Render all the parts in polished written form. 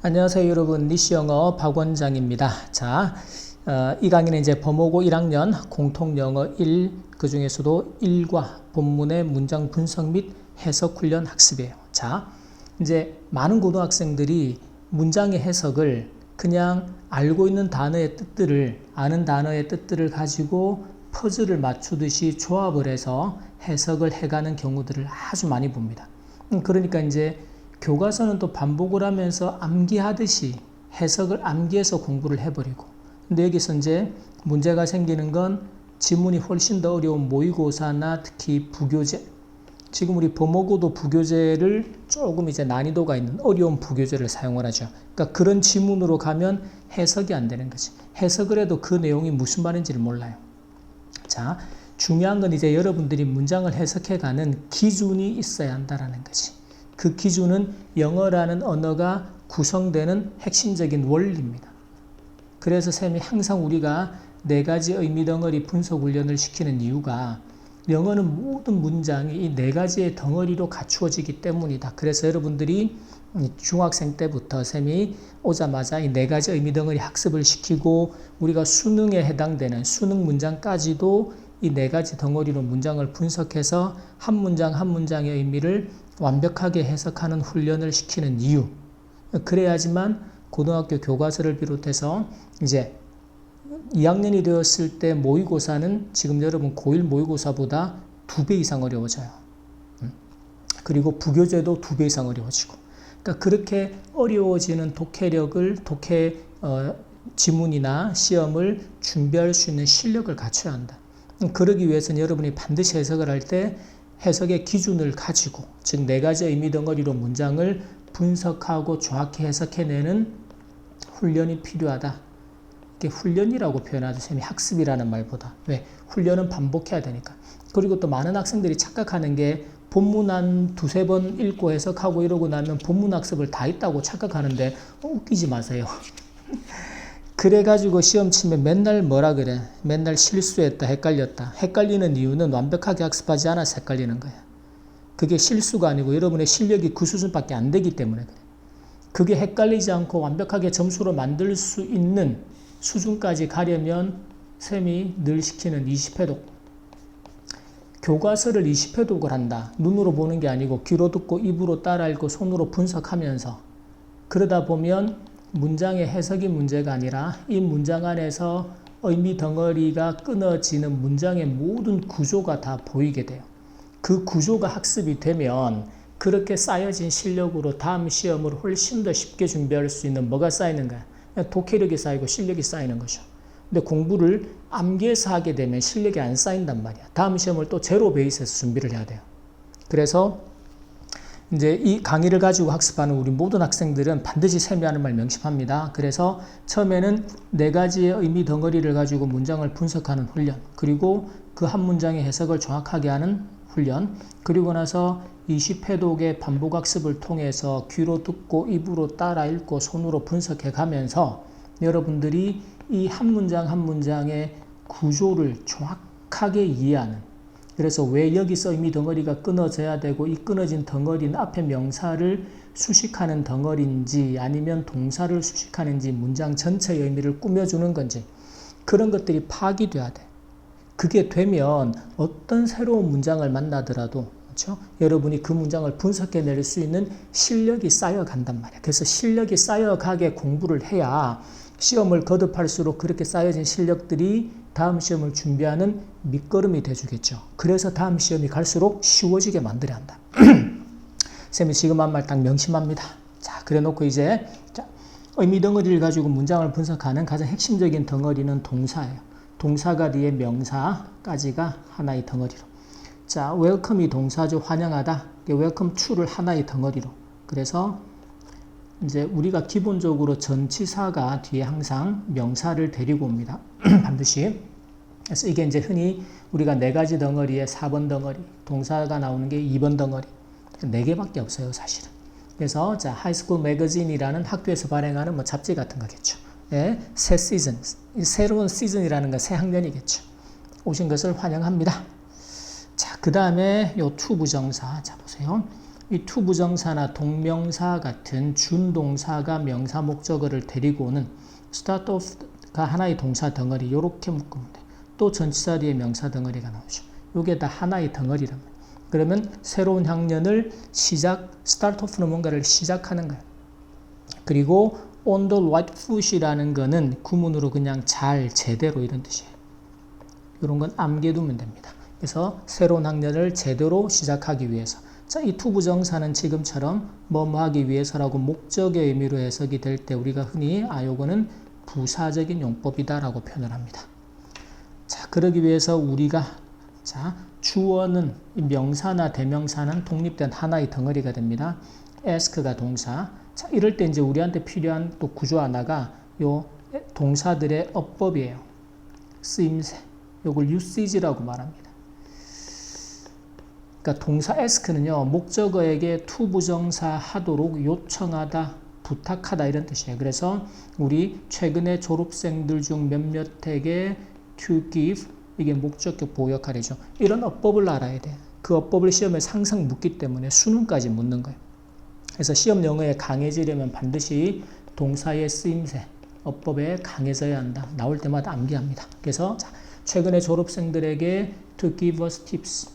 안녕하세요 여러분, 니시영어 박원장입니다. 자, 이 강의는 이제 범어고 1학년 공통영어 1, 그 중에서도 1과 본문의 문장 분석 및 해석 훈련 학습이에요. 자, 이제 많은 고등학생들이 문장의 해석을 그냥 알고 있는 단어의 뜻들을, 아는 단어의 뜻들을 가지고 퍼즐을 맞추듯이 조합을 해서 해석을 해가는 경우들을 아주 많이 봅니다. 그러니까 이제 교과서는 또 반복을 하면서 암기하듯이 해석을 암기해서 공부를 해버리고, 근데 여기서 이제 문제가 생기는 건 지문이 훨씬 더 어려운 모의고사나 특히 부교재, 지금 우리 범어고도 부교재를 조금 이제 난이도가 있는 어려운 부교재를 사용을 하죠. 그러니까 그런 지문으로 가면 해석이 안 되는 거지. 해석을 해도 그 내용이 무슨 말인지를 몰라요. 자, 중요한 건 이제 여러분들이 문장을 해석해가는 기준이 있어야 한다는 거지. 그 기준은 영어라는 언어가 구성되는 핵심적인 원리입니다. 그래서 쌤이 항상 우리가 4가지 의미 덩어리 분석 훈련을 시키는 이유가 영어는 모든 문장이 이 4가지의 덩어리로 갖추어지기 때문이다. 그래서 여러분들이 중학생 때부터 쌤이 오자마자 이 4가지 의미 덩어리 학습을 시키고 우리가 수능에 해당되는 수능 문장까지도 이 4가지 덩어리로 문장을 분석해서 한 문장 한 문장의 의미를 완벽하게 해석하는 훈련을 시키는 이유. 그래야지만 고등학교 교과서를 비롯해서 이제 2학년이 되었을 때 모의고사는 지금 여러분 고1 모의고사보다 2배 이상 어려워져요. 그리고 부교재도 2배 이상 어려워지고. 그러니까 그렇게 어려워지는 독해력을, 지문이나 시험을 준비할 수 있는 실력을 갖춰야 한다. 그러기 위해서는 여러분이 반드시 해석을 할 때 해석의 기준을 가지고, 즉 4가지 의미 덩어리로 문장을 분석하고 정확히 해석해내는 훈련이 필요하다. 이게 훈련이라고 표현하죠. 쌤이 학습이라는 말보다. 왜? 훈련은 반복해야 되니까. 그리고 또 많은 학생들이 착각하는 게 본문 한 2-3번 읽고 해석하고 이러고 나면 본문 학습을 다 했다고 착각하는데 웃기지 마세요. 그래가지고 시험 치면 맨날 뭐라 그래? 맨날 실수했다, 헷갈렸다. 헷갈리는 이유는 완벽하게 학습하지 않아서 헷갈리는 거야. 그게 실수가 아니고 여러분의 실력이 그 수준밖에 안 되기 때문에 그래. 그게 헷갈리지 않고 완벽하게 점수로 만들 수 있는 수준까지 가려면 쌤이 늘 시키는 20회독. 교과서를 20회독을 한다. 눈으로 보는 게 아니고 귀로 듣고 입으로 따라 읽고 손으로 분석하면서, 그러다 보면 문장의 해석이 문제가 아니라 이 문장 안에서 의미 덩어리가 끊어지는 문장의 모든 구조가 다 보이게 돼요. 그 구조가 학습이 되면 그렇게 쌓여진 실력으로 다음 시험을 훨씬 더 쉽게 준비할 수 있는 뭐가 쌓이는 거야? 독해력이 쌓이고 실력이 쌓이는 거죠. 근데 공부를 암기해서 하게 되면 실력이 안 쌓인단 말이야. 다음 시험을 또 제로 베이스에서 준비를 해야 돼요. 그래서 이제 이 강의를 가지고 학습하는 우리 모든 학생들은 반드시 쌤이 하는 말 명심합니다. 그래서 처음에는 4가지의 의미 덩어리를 가지고 문장을 분석하는 훈련, 그리고 그 한 문장의 해석을 정확하게 하는 훈련, 그리고 나서 20회독의 반복 학습을 통해서 귀로 듣고 입으로 따라 읽고 손으로 분석해 가면서 여러분들이 이 한 문장 한 문장의 구조를 정확하게 이해하는, 그래서 왜 여기서 의미 덩어리가 끊어져야 되고 이 끊어진 덩어리는 앞에 명사를 수식하는 덩어리인지 아니면 동사를 수식하는지 문장 전체의 의미를 꾸며주는 건지 그런 것들이 파악이 돼야 돼. 그게 되면 어떤 새로운 문장을 만나더라도, 그렇죠? 여러분이 그 문장을 분석해낼 수 있는 실력이 쌓여간단 말이야. 그래서 실력이 쌓여가게 공부를 해야 시험을 거듭할수록 그렇게 쌓여진 실력들이 다음 시험을 준비하는 밑거름이 돼주겠죠. 그래서 다음 시험이 갈수록 쉬워지게 만들어야 한다. 쌤이 지금 한 말 딱 명심합니다. 자, 그래 놓고 이제 의미 덩어리를 가지고 문장을 분석하는 가장 핵심적인 덩어리는 동사예요. 동사가 뒤에 명사까지가 하나의 덩어리로. 자, 웰컴이 동사죠. 환영하다. 웰컴 투를 하나의 덩어리로. 그래서 이제 우리가 기본적으로 전치사가 뒤에 항상 명사를 데리고 옵니다. 반드시. 그래서 이게 이제 흔히 우리가 4가지 덩어리에 4번 덩어리, 동사가 나오는 게 2번 덩어리. 4개밖에 없어요, 사실은. 그래서 자, 하이스쿨 매거진이라는 학교에서 발행하는 뭐 잡지 같은 거겠죠. 예, 새 시즌, 새로운 시즌이라는 건 새 학년이겠죠. 오신 것을 환영합니다. 자, 그 다음에 요 투 부정사. 자, 보세요. 이 to 부정사나 동명사 같은 준동사가 명사 목적어를 데리고 오는 start off가 하나의 동사 덩어리 이렇게 묶으면 돼. 또 전치사 뒤에 명사 덩어리가 나오죠. 이게 다 하나의 덩어리란 말이에요. 그러면 새로운 학년을 start off는 뭔가를 시작하는 거예요. 그리고 on the right foot이라는 거는 구문으로 그냥 잘, 제대로 이런 뜻이에요. 이런 건 암기해두면 됩니다. 그래서 새로운 학년을 제대로 시작하기 위해서. 자, 이 to 부정사는 지금처럼 뭐뭐 하기 위해서라고 목적의 의미로 해석이 될 때 우리가 흔히 요거는 부사적인 용법이다라고 표현을 합니다. 자, 그러기 위해서 우리가 주어는 명사나 대명사는 독립된 하나의 덩어리가 됩니다. ask가 동사. 자, 이럴 때 이제 우리한테 필요한 또 구조 하나가 요 동사들의 어법이에요. 쓰임새. 요걸 usage라고 말합니다. 그러니까 동사 ask는요, 목적어에게 to 부정사 하도록 요청하다, 부탁하다 이런 뜻이에요. 그래서 우리 최근에 졸업생들 중 몇몇에게 to give, 이게 목적격 보호 역할이죠. 이런 어법을 알아야 돼. 그 어법을 시험에 항상 묻기 때문에 수능까지 묻는 거예요. 그래서 시험 영어에 강해지려면 반드시 동사의 쓰임새, 어법에 강해져야 한다. 나올 때마다 암기합니다. 그래서 최근에 졸업생들에게 to give us tips.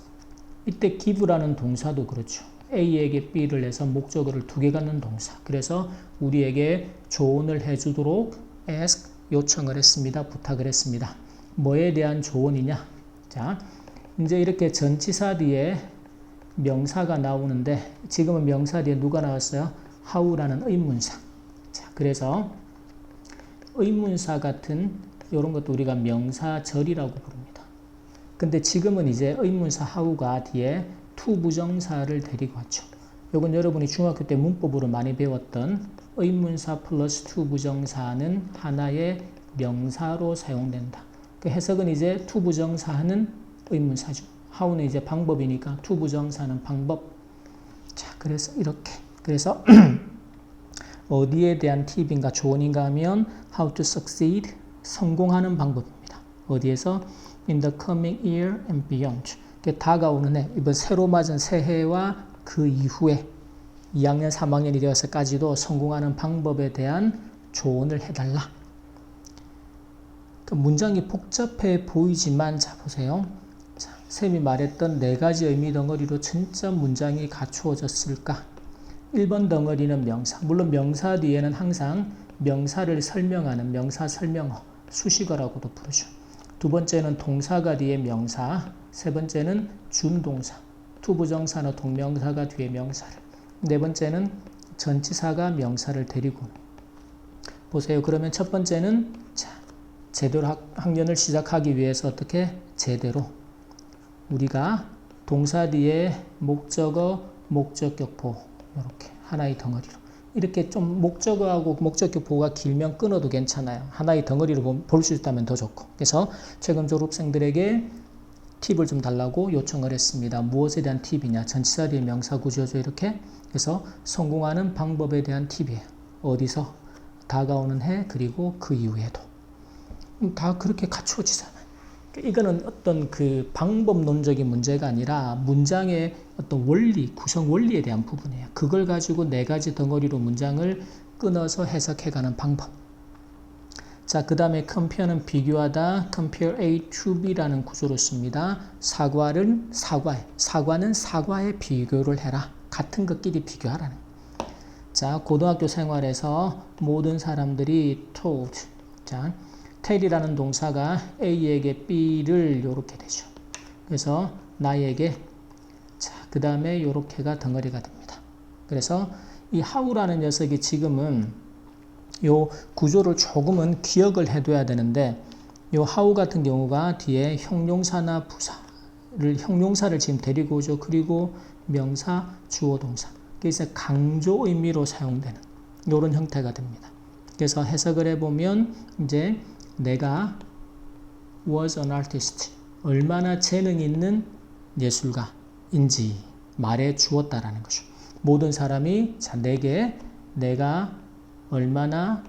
이때 give라는 동사도 그렇죠. A에게 B를 해서 목적어를 두 개 갖는 동사. 그래서 우리에게 조언을 해주도록 ask, 요청을 했습니다. 부탁을 했습니다. 뭐에 대한 조언이냐? 자, 이제 이렇게 전치사 뒤에 명사가 나오는데 지금은 명사 뒤에 누가 나왔어요? how라는 의문사. 자, 그래서 의문사 같은 이런 것도 우리가 명사절이라고 부릅니다. 근데 지금은 이제 의문사 how가 뒤에 to 부정사를 데리고 왔죠. 이건 여러분이 중학교 때 문법으로 많이 배웠던 의문사 플러스 to 부정사는 하나의 명사로 사용된다. 그 해석은 이제 to 부정사는 의문사죠. how는 이제 방법이니까 to 부정사는 방법. 자, 그래서 이렇게. 그래서 어디에 대한 팁인가 조언인가 하면 how to succeed, 성공하는 방법입니다. 어디에서? in the coming year and beyond. 다가오는 해, 이번 새로 맞은 새해와 그 이후에 2학년, 3학년이 되어서까지도 성공하는 방법에 대한 조언을 해달라. 그 문장이 복잡해 보이지만 자 보세요. 자, 쌤이 말했던 네 가지 의미 덩어리로 진짜 문장이 갖추어졌을까? 1번 덩어리는 명사. 물론 명사 뒤에는 항상 명사를 설명하는 명사 설명어, 수식어라고도 부르죠. 두 번째는 동사가 뒤에 명사, 세 번째는 준동사, to 부정사나 동명사가 뒤에 명사를, 네 번째는 전치사가 명사를 데리고. 보세요. 그러면 첫 번째는 자, 제대로 학년을 시작하기 위해서 어떻게? 제대로. 우리가 동사 뒤에 목적어, 목적격 보호 이렇게 하나의 덩어리로. 이렇게 좀 목적어하고 목적격 보호가 길면 끊어도 괜찮아요. 하나의 덩어리로 볼 수 있다면 더 좋고. 그래서 최근 졸업생들에게 팁을 좀 달라고 요청을 했습니다. 무엇에 대한 팁이냐? 전치사 뒤에 명사 구조죠. 이렇게. 그래서 성공하는 방법에 대한 팁이에요. 어디서? 다가오는 해 그리고 그 이후에도. 다 그렇게 갖추어지잖아요. 이거는 어떤 그 방법론적인 문제가 아니라 문장의 어떤 원리, 구성 원리에 대한 부분이에요. 그걸 가지고 네 가지 덩어리로 문장을 끊어서 해석해가는 방법. 자, 그 다음에 compare는 비교하다, compare A to B라는 구조로 씁니다. 사과는 사과에 비교를 해라. 같은 것끼리 비교하라는. 자, 고등학교 생활에서 모든 사람들이 told. 자, tell이라는 동사가 A에게 B를 이렇게 되죠. 그래서 나에게 자, 그 다음에 이렇게가 덩어리가 됩니다. 그래서 이 how라는 녀석이 지금은 요 구조를 조금은 기억을 해둬야 되는데 요 how 같은 경우가 뒤에 형용사나 형용사를 지금 데리고 오죠. 그리고 명사, 주어, 동사. 그래서 강조 의미로 사용되는 이런 형태가 됩니다. 그래서 해석을 해보면 이제 내가 was an artist, 얼마나 재능 있는 예술가인지 말해 주었다라는 거죠. 모든 사람이 자, 내가 얼마나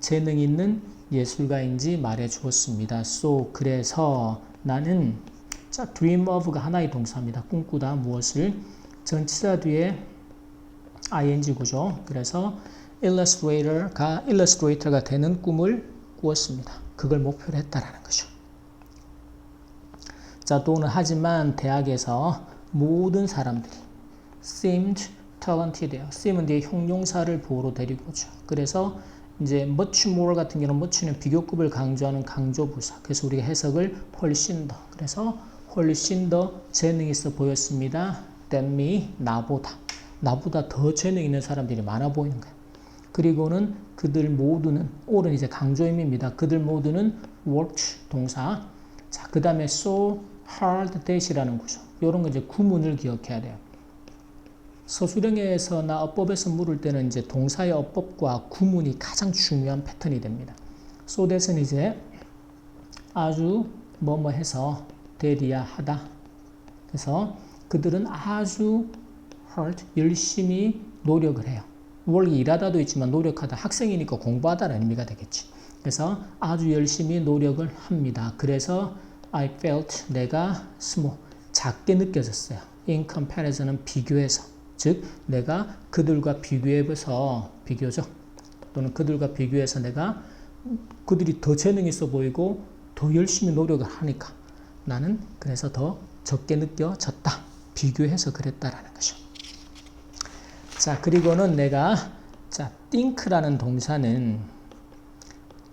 재능 있는 예술가인지 말해 주었습니다. So, 그래서 나는 자, dream of가 하나의 동사입니다. 꿈꾸다 무엇을 전치사 뒤에 ing 구조. 그래서 illustrator가 되는 꿈을 꾸었습니다. 그걸 목표로 했다라는 거죠. 자, 또는 하지만 대학에서 모든 사람들이 seemed talented예요. seem은 뒤에 형용사를 보호로 데리고 오죠. 그래서 이제 much more 같은 경우는 much는 비교급을 강조하는 강조부사. 그래서 우리가 해석을 훨씬 더. 그래서 훨씬 더 재능 있어 보였습니다. than me, 나보다 더 재능 있는 사람들이 많아 보이는 거예요. 그리고는 그들 모두는, all은 이제 강조임입니다. 그들 모두는 worked 동사. 자, 그 다음에 so hard that이라는 구조. 이런 거 이제 구문을 기억해야 돼요. 서술형에서나 어법에서 물을 때는 이제 동사의 어법과 구문이 가장 중요한 패턴이 됩니다. so that은 이제 아주 뭐뭐 해서 대리야 하다. 그래서 그들은 아주 hard, 열심히 노력을 해요. work 일하다도 있지만 노력하다, 학생이니까 공부하다라는 의미가 되겠지. 그래서 아주 열심히 노력을 합니다. 그래서 I felt, 내가 small, 작게 느껴졌어요. in comparison은 비교해서. 즉 내가 그들과 비교해서 비교적 또는 그들과 비교해서 내가 그들이 더 재능이 있어 보이고 더 열심히 노력을 하니까 나는 그래서 더 적게 느껴졌다. 비교해서 그랬다라는 거죠. 자, 그리고는 내가 자, think라는 동사는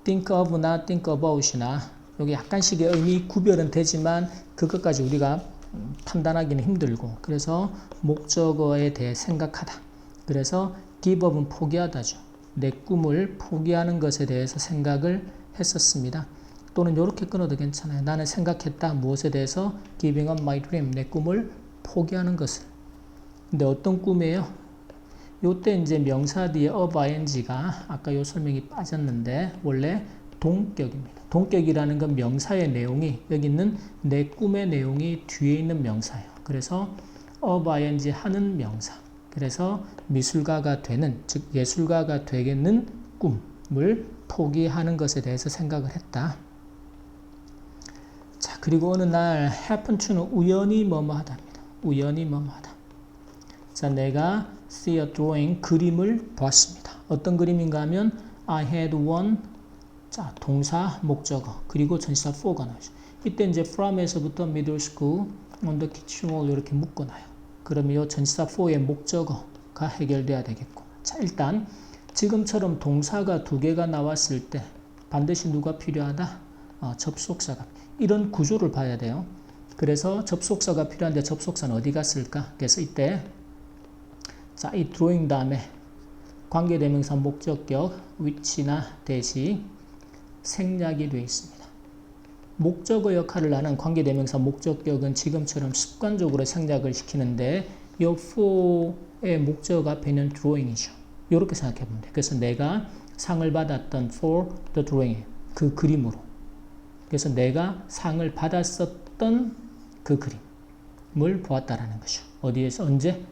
think of나 think about이나 여기 약간씩의 의미 구별은 되지만 그것까지 우리가 판단하기는 힘들고 그래서 목적어에 대해 생각하다. 그래서 give up은 포기하다죠. 내 꿈을 포기하는 것에 대해서 생각을 했었습니다. 또는 이렇게 끊어도 괜찮아요. 나는 생각했다. 무엇에 대해서? giving up my dream. 내 꿈을 포기하는 것을. 근데 어떤 꿈이에요? 요때 이제 명사 뒤에 of ing가 아까 요 설명이 빠졌는데 원래 동격입니다. 동격이라는 건 명사의 내용이 여기 있는 내 꿈의 내용이 뒤에 있는 명사예요. 그래서 of ing 하는 명사. 그래서 미술가가 되는 즉 예술가가 되겠는 꿈을 포기하는 것에 대해서 생각을 했다. 자, 그리고 어느 날 happen to는 우연히 뭐뭐하다입니다. 우연히 뭐뭐하다. 자, 내가 see a drawing 그림을 보았습니다. 어떤 그림인가 하면 I had one 자, 동사, 목적어, 그리고 전치사 for가 나오죠. 이때 이제 from에서부터 middle school, on the kitchen wall 이렇게 묶어놔요. 그러면 이 전치사 for의 목적어가 해결돼야 되겠고. 자, 일단 지금처럼 동사가 두 개가 나왔을 때 반드시 누가 필요하다? 접속사가. 이런 구조를 봐야 돼요. 그래서 접속사가 필요한데 접속사는 어디 갔을까? 그래서 이때 자, 이 drawing 다음에 관계대명사 목적격, which나 대시 생략이 되어 있습니다. 목적어 역할을 하는 관계대명사 목적격은 지금처럼 습관적으로 생략을 시키는데 이 for의 목적어 앞에 있는 drawing이죠. 이렇게 생각해 보면 돼요. 그래서 내가 상을 받았던 for the drawing 그 그림으로 그래서 내가 상을 받았었던 그 그림을 보았다라는 것이죠. 어디에서 언제?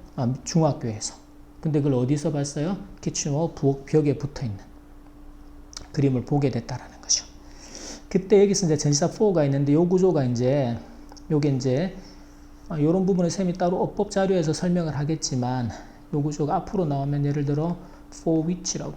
중학교에서. 근데 그걸 어디서 봤어요? 키친워 부엌 벽에 붙어있는 그림을 보게 됐다라는 거죠. 그때 여기서 이제 전치사 for가 있는데 요 구조가 이제 요게 이제 요런 부분은 쌤이 따로 어법 자료에서 설명을 하겠지만 요 구조가 앞으로 나오면 예를 들어 for which라고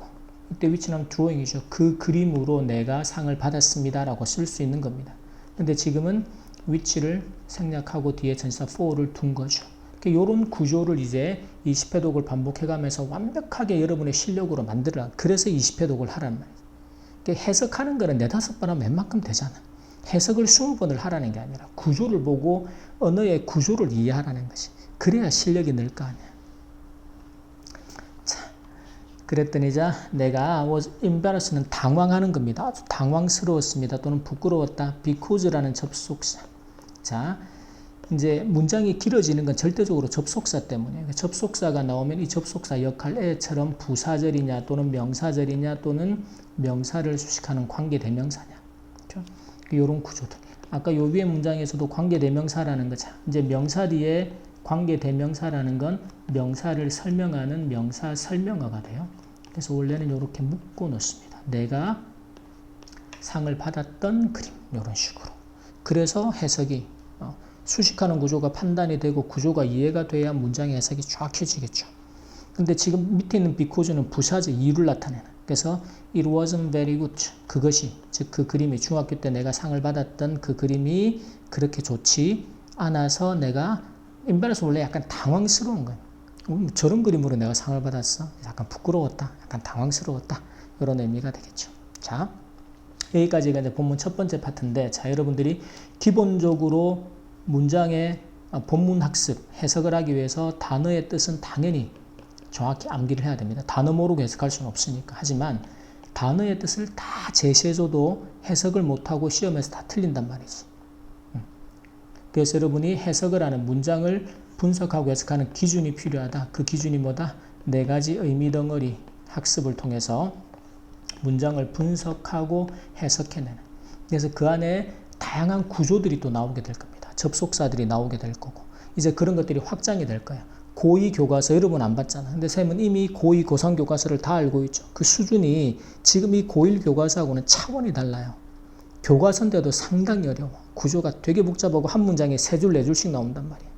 이때 which는 drawing이죠. 그 그림으로 내가 상을 받았습니다라고 쓸 수 있는 겁니다. 근데 지금은 which를 생략하고 뒤에 전치사 for를 둔 거죠. 이런 구조를 이제 20회독을 반복해가면서 완벽하게 여러분의 실력으로 만들어라. 그래서 20회독을 하란 말이에요. 해석하는 거는 4-5번 하면 웬만큼 되잖아. 해석을 20번을 하라는 게 아니라 구조를 보고 언어의 구조를 이해하라는 것이. 그래야 실력이 늘 거 아니야. 자, 그랬더니 자 내가 was embarrassed는 당황하는 겁니다. 아주 당황스러웠습니다. 또는 부끄러웠다. because라는 접속사. 자, 이제 문장이 길어지는 건 절대적으로 접속사 때문이에요. 접속사가 나오면 이 접속사 역할에처럼 부사절이냐 또는 명사절이냐 또는 명사를 수식하는 관계대명사냐. 그렇죠? 이런 구조들. 아까 요 위에 문장에서도 관계대명사라는 거죠. 이제 명사 뒤에 관계대명사라는 건 명사를 설명하는 명사 설명어가 돼요. 그래서 원래는 이렇게 묶어 놓습니다. 내가 상을 받았던 그림. 이런 식으로. 그래서 해석이 수식하는 구조가 판단이 되고 구조가 이해가 돼야 문장의 해석이 정확해지겠죠. 근데 지금 밑에 있는 because는 부사죠. 이유를 나타내는. 그래서 it wasn't very good. 그것이, 즉 그 그림이 중학교 때 내가 상을 받았던 그 그림이 그렇게 좋지 않아서 내가 embarrassed 원래 약간 당황스러운 거예요. 저런 그림으로 내가 상을 받았어. 약간 부끄러웠다. 약간 당황스러웠다. 이런 의미가 되겠죠. 자, 여기까지가 이제 본문 첫 번째 파트인데, 자, 여러분들이 기본적으로 문장의 본문 학습, 해석을 하기 위해서 단어의 뜻은 당연히 정확히 암기를 해야 됩니다. 단어 모르고 해석할 수는 없으니까. 하지만 단어의 뜻을 다 제시해줘도 해석을 못하고 시험에서 다 틀린단 말이지. 그래서 여러분이 해석을 하는 문장을 분석하고 해석하는 기준이 필요하다. 그 기준이 뭐다? 4가지 의미 덩어리 학습을 통해서 문장을 분석하고 해석해내는. 그래서 그 안에 다양한 구조들이 또 나오게 될 겁니다. 접속사들이 나오게 될 거고. 이제 그런 것들이 확장이 될 거예요. 고2 교과서 여러분 안 봤잖아. 근데 쌤은 이미 고2 고3 교과서를 다 알고 있죠. 그 수준이 지금 이 고1 교과서하고는 차원이 달라요. 교과서인데도 상당히 어려워. 구조가 되게 복잡하고 한 문장에 3줄, 4줄씩 나온단 말이에요.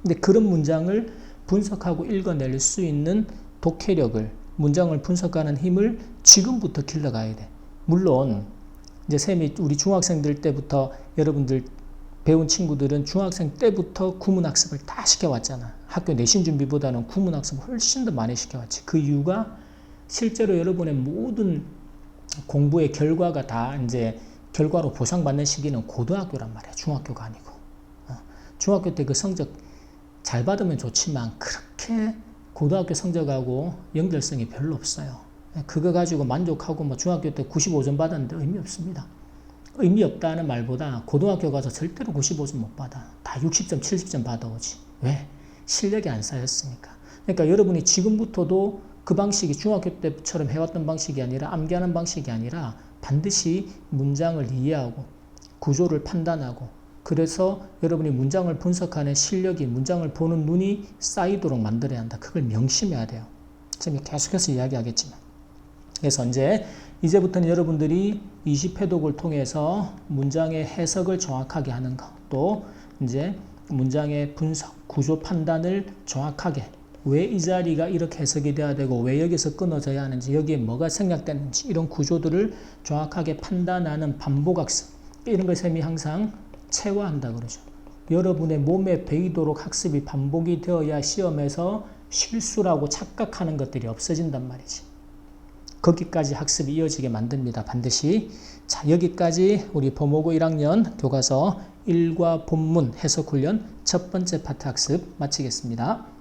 근데 그런 문장을 분석하고 읽어낼 수 있는 독해력을, 문장을 분석하는 힘을 지금부터 길러가야 돼. 물론 이제 쌤이 우리 중학생들 때부터 여러분들 배운 친구들은 중학생 때부터 구문학습을 다 시켜왔잖아. 학교 내신 준비보다는 구문학습을 훨씬 더 많이 시켜왔지. 그 이유가 실제로 여러분의 모든 공부의 결과가 다 이제 결과로 보상받는 시기는 고등학교란 말이야. 중학교가 아니고. 중학교 때 그 성적 잘 받으면 좋지만 그렇게 고등학교 성적하고 연결성이 별로 없어요. 그거 가지고 만족하고 뭐 중학교 때 95점 받았는데 의미 없습니다. 의미 없다는 말보다 고등학교 가서 절대로 95점 못 받아. 다 60점, 70점 받아오지. 왜? 실력이 안 쌓였으니까. 그러니까 여러분이 지금부터도 그 방식이 중학교 때처럼 해왔던 방식이 아니라 암기하는 방식이 아니라 반드시 문장을 이해하고 구조를 판단하고 그래서 여러분이 문장을 분석하는 실력이 문장을 보는 눈이 쌓이도록 만들어야 한다. 그걸 명심해야 돼요. 지금 계속해서 이야기하겠지만. 그래서 이제부터는 여러분들이 20회독을 통해서 문장의 해석을 정확하게 하는 것, 또 이제 문장의 분석, 구조 판단을 정확하게 왜 이 자리가 이렇게 해석이 돼야 되고 왜 여기서 끊어져야 하는지 여기에 뭐가 생략되는지 이런 구조들을 정확하게 판단하는 반복학습 이런 걸 쌤이 항상 체화한다 그러죠. 여러분의 몸에 배이도록 학습이 반복이 되어야 시험에서 실수라고 착각하는 것들이 없어진단 말이지. 거기까지 학습이 이어지게 만듭니다. 반드시. 자, 여기까지 우리 범호고 1학년 교과서 1과 본문 해석 훈련 첫 번째 파트 학습 마치겠습니다.